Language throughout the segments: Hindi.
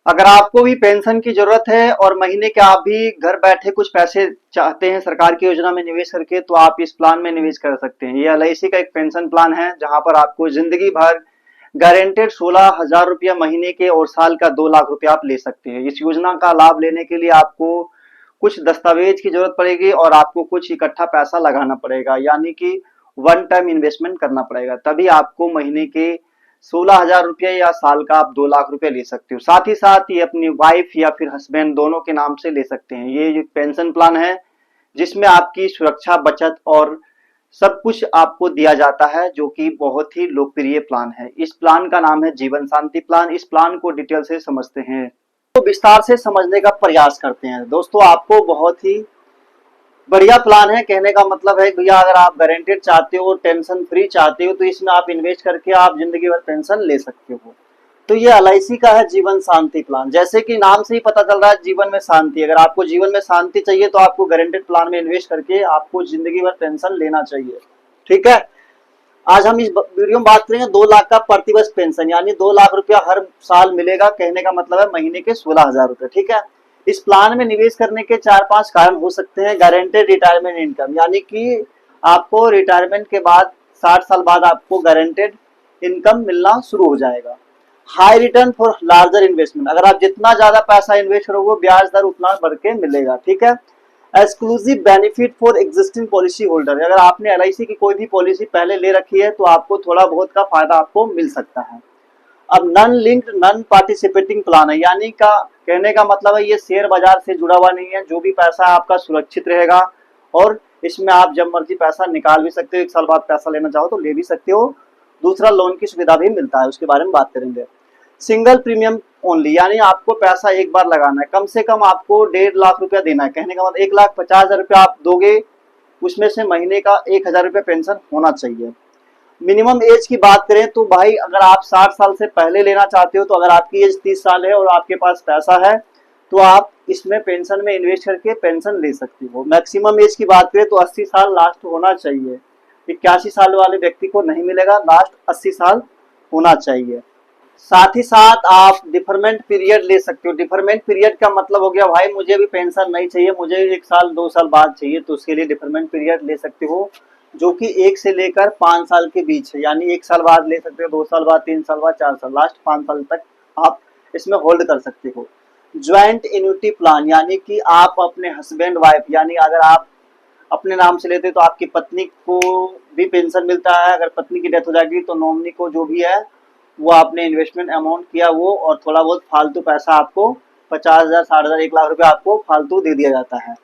अगर आपको भी पेंशन की जरूरत है और महीने के आप भी घर बैठे कुछ पैसे चाहते हैं सरकार की योजना में निवेश करके, तो आप इस प्लान में निवेश कर सकते हैं। ये एलआईसी का एक पेंशन प्लान है जहां पर आपको जिंदगी भर गारंटेड 16,000 रुपया महीने के और साल का 2 लाख रुपया आप ले सकते हैं। इस योजना का लाभ लेने के लिए आपको कुछ दस्तावेज की जरूरत पड़ेगी और आपको कुछ इकट्ठा पैसा लगाना पड़ेगा, यानी कि वन टाइम इन्वेस्टमेंट करना पड़ेगा, तभी आपको महीने के 16,000 रुपये या साल का आप 2 लाख रुपए ले सकते हो। साथ ही साथ ये अपनी वाइफ या फिर हस्बैंड दोनों के नाम से ले सकते हैं। ये पेंशन प्लान है जिसमें आपकी सुरक्षा, बचत और सब कुछ आपको दिया जाता है, जो कि बहुत ही लोकप्रिय प्लान है। इस प्लान का नाम है जीवन शांति प्लान। इस प्लान को डिटेल से समझते हैं, तो विस्तार से समझने का प्रयास करते हैं। दोस्तों, आपको बहुत ही बढ़िया प्लान है। कहने का मतलब है भैया, अगर आप गारंटेड चाहते हो, टेंशन फ्री चाहते हो, तो इसमें आप इन्वेस्ट करके आप जिंदगी भर पेंशन ले सकते हो। तो ये एलआईसी का है जीवन शांति प्लान। जैसे कि नाम से ही पता चल रहा है जीवन में शांति। अगर आपको जीवन में शांति चाहिए तो आपको गारंटेड प्लान में इन्वेस्ट करके आपको जिंदगी भर पेंशन लेना चाहिए। ठीक है। आज हम इस वीडियो में बात करेंगे 2 लाख का प्रतिवर्ष पेंशन, यानी 2 लाख रुपया हर साल मिलेगा। कहने का मतलब है महीने के 16,000 रुपए। ठीक है। इस प्लान में निवेश करने के 4-5 कारण हो सकते हैं। गारंटेड रिटायरमेंट इनकम, यानी कि आपको रिटायरमेंट के बाद 60 साल बाद आपको गारंटेड इनकम मिलना शुरू हो जाएगा। High return for larger investment, अगर आप जितना ज्यादा पैसा इन्वेस्ट करोगे ब्याज दर उतना बढ़ के मिलेगा। ठीक है। Exclusive benefit for existing policy holder, अगर आपने एलआईसी की कोई भी पॉलिसी पहले ले रखी है तो आपको थोड़ा बहुत का फायदा आपको मिल सकता है। अब non linked non participating plan है, यानी का कहने का मतलब है ये शेयर बाजार से जुड़ा हुआ नहीं है। जो भी पैसा आपका सुरक्षित रहेगा और इसमें आप जब मर्जी पैसा निकाल भी सकते हो। 1 साल बाद पैसा लेना चाहो तो ले भी सकते हो। दूसरा, लोन की सुविधा भी मिलता है, उसके बारे में बात करेंगे। सिंगल प्रीमियम ओनली, यानी आपको पैसा एक बार लगाना है। कम से कम आपको 1.5 लाख रुपया देना है। कहने का मतलब 1,50,000 रुपया आप दोगे, उसमें से महीने का 1,000 रुपया पेंशन होना चाहिए। मिनिमम एज की बात करें तो भाई, अगर आप 60 साल से पहले लेना चाहते हो, तो अगर आपकी एज 30 साल है और आपके पास पैसा है तो आप इसमें पेंशन में इन्वेस्ट करके पेंशन ले सकते हो। मैक्सिमम एज की बात करें तो 80 साल लास्ट होना चाहिए। 81 साल वाले व्यक्ति को नहीं मिलेगा, लास्ट 80 साल होना चाहिए। साथ ही साथ आप डिफरमेंट पीरियड ले सकते हो। डिफरमेंट पीरियड का मतलब हो गया भाई, मुझे भी पेंशन नहीं चाहिए, मुझे 1 साल 2 साल बाद चाहिए, तो उसके लिए डिफरमेंट पीरियड ले सकते हो, जो कि 1 से लेकर 5 साल के बीच है। यानी 1 साल बाद ले सकते हो, 2 साल बाद, 3 साल बाद, 4 साल, लास्ट 5 साल तक आप इसमें होल्ड कर सकते हो। ज्वाइंट एन्युटी प्लान, यानी कि आप अपने हस्बैंड वाइफ, यानी अगर आप अपने नाम से लेते हो तो आपकी पत्नी को भी पेंशन मिलता है। अगर पत्नी की डेथ हो जाएगी तो नॉमिनी को जो भी है वो आपने इन्वेस्टमेंट अमाउंट किया वो, और थोड़ा बहुत फालतू पैसा आपको 50,000, 60,000, 1 लाख रुपया आपको फालतू दे दिया जाता है।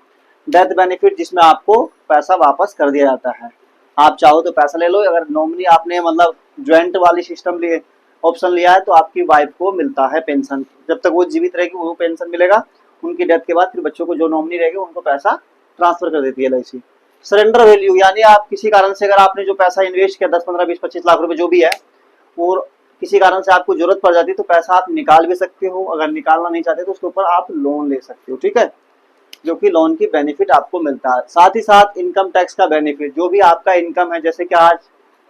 डेथ बेनिफिट, जिसमें आपको पैसा वापस कर दिया जाता है। आप चाहो तो पैसा ले लो। अगर नॉमिनी आपने मतलब ज्वाइंट वाली सिस्टम लिए ऑप्शन लिया है तो आपकी वाइफ को मिलता है पेंशन। जब तक वो जीवित रहेगी वो पेंशन मिलेगा। उनकी डेथ के बाद फिर बच्चों को जो नॉमिनी रहेगी उनको पैसा ट्रांसफर कर देती है एलआईसी। सरेंडर वैल्यू, यानी आप किसी कारण से अगर आपने जो पैसा इन्वेस्ट किया 10, 15, 20, 25 लाख रुपए जो भी है, और किसी कारण से आपको जरूरत पड़ जाती है तो पैसा आप निकाल भी सकते हो। अगर निकालना नहीं चाहते तो उसके ऊपर आप लोन ले सकते हो। ठीक है। जो कि लोन की बेनिफिट आपको मिलता है। साथ ही साथ इनकम टैक्स का बेनिफिट, जो भी आपका इनकम है, जैसे कि आज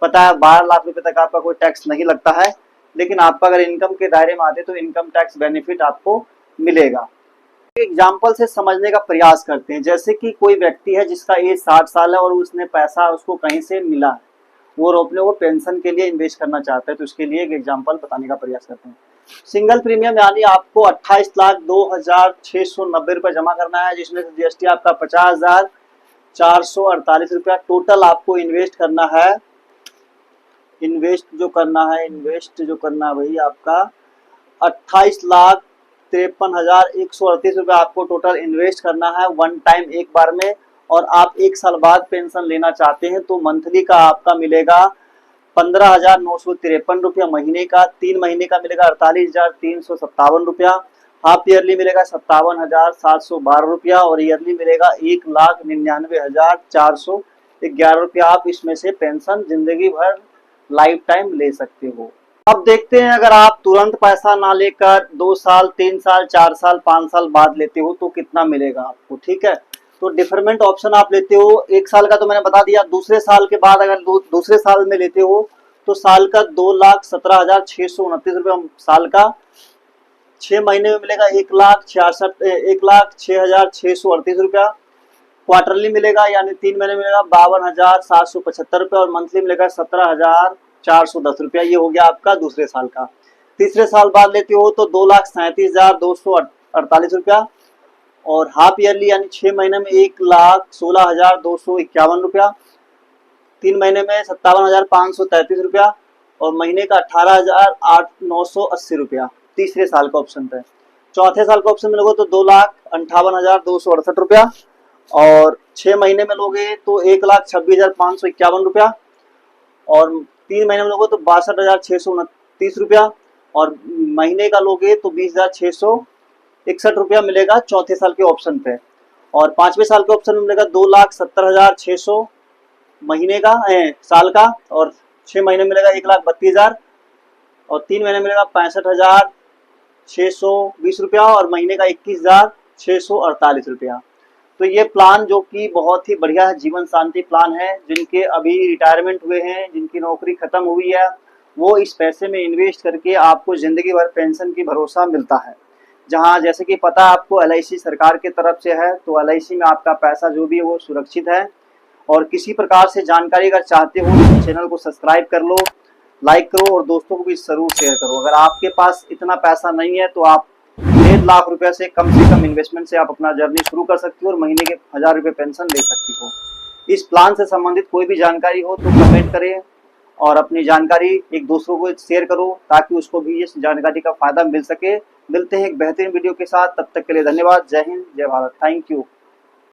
पता है 12 लाख रुपए तक आपका कोई टैक्स नहीं लगता है, लेकिन आपका अगर इनकम के दायरे में आते तो इनकम टैक्स बेनिफिट आपको मिलेगा। एग्जाम्पल से समझने का प्रयास करते हैं। जैसे कि कोई व्यक्ति है जिसका एज 60 साल है और उसने पैसा उसको कहीं से मिला है, वो अपने वो पेंशन के लिए इन्वेस्ट करना चाहता है, तो उसके लिए एक एग्जांपल बताने का प्रयास करते हैं। सिंगल प्रीमियम, यानी आपको 28,02,690 रुपये जमा करना है, जिसमें से जीएसटी आपका 50,448 रुपया टोटल आपको इन्वेस्ट करना है। इन्वेस्ट जो करना है भाई आपका 28,53,138 रुपये आपको टोटल इन्वेस्ट करना है वन टाइम, एक बार में। और आप 1 साल बाद पेंशन लेना चाहते हैं तो मंथली का आपका मिलेगा 15,953 रुपया महीने का। 3 महीने का मिलेगा 48,357 रुपया। हाफ ईयरली मिलेगा 57,712 रुपया और ईयरली मिलेगा 1,99,411 रुपया। आप इसमें से पेंशन जिंदगी भर लाइफ टाइम ले सकते हो। अब देखते हैं, अगर आप तुरंत पैसा ना लेकर 2 साल, 3 साल, 4 साल, 5 साल बाद लेते हो तो कितना मिलेगा आपको। ठीक है। तो डिफरमेंट ऑप्शन आप लेते हो। 1 साल का तो मैंने बता दिया। दूसरे साल के बाद अगर दूसरे साल में लेते हो तो साल का 2,17,629 रुपये साल का 6 महीने में मिलेगा 1,06,638 क्वार्टरली मिलेगा यानी 3 महीने मिलेगा 52,775 और मंथली मिलेगा 17,410 ये हो गया आपका दूसरे साल का। तीसरे साल बाद लेते हो तो 2,37,248 और हाफ ईयरली यानी 6 महीने में 1,16,251 3 महीने में 57,533 और महीने का 18,980 तीसरे साल का ऑप्शन पे। चौथे साल का ऑप्शन में लोगे तो 2,58,268 और 6 महीने में लोगे तो 1,26,551 और 3 महीने में लोगे तो 62,629 और महीने का लोगे तो 20,661 मिलेगा चौथे साल के ऑप्शन पे। और पांचवें साल के ऑप्शन में मिलेगा 2,70,600 महीने का साल का और 6 महीने मिलेगा 1,32,000 और 3 महीने मिलेगा 65,620 और महीने का 21,648 तो ये प्लान जो कि बहुत ही बढ़िया है, जीवन शांति प्लान है। जिनके अभी रिटायरमेंट हुए हैं, जिनकी नौकरी खत्म हुई है, वो इस पैसे में इन्वेस्ट करके आपको जिंदगी भर पेंशन की भरोसा मिलता है। जहां जैसे कि पता है आपको LIC सरकार की तरफ से है, तो LIC में आपका पैसा जो भी है वो सुरक्षित है। और किसी प्रकार से जानकारी अगर चाहते हो तो चैनल को सब्सक्राइब कर लो, लाइक करो और दोस्तों को भी जरूर शेयर करो। अगर आपके पास इतना पैसा नहीं है तो आप 1.5 लाख रुपए से कम इन्वेस्टमेंट से आप अपना जर्नी शुरू कर सकती हो और महीने के 1,000 रुपए पेंशन ले सकती हो। इस प्लान से संबंधित कोई भी जानकारी हो तो कमेंट करें और अपनी जानकारी एक दूसरों को शेयर करो ताकि उसको भी इस जानकारी का फायदा मिल सके। मिलते हैं एक बेहतरीन वीडियो के साथ, तब तक के लिए धन्यवाद। जय हिंद, जय भारत। Thank you.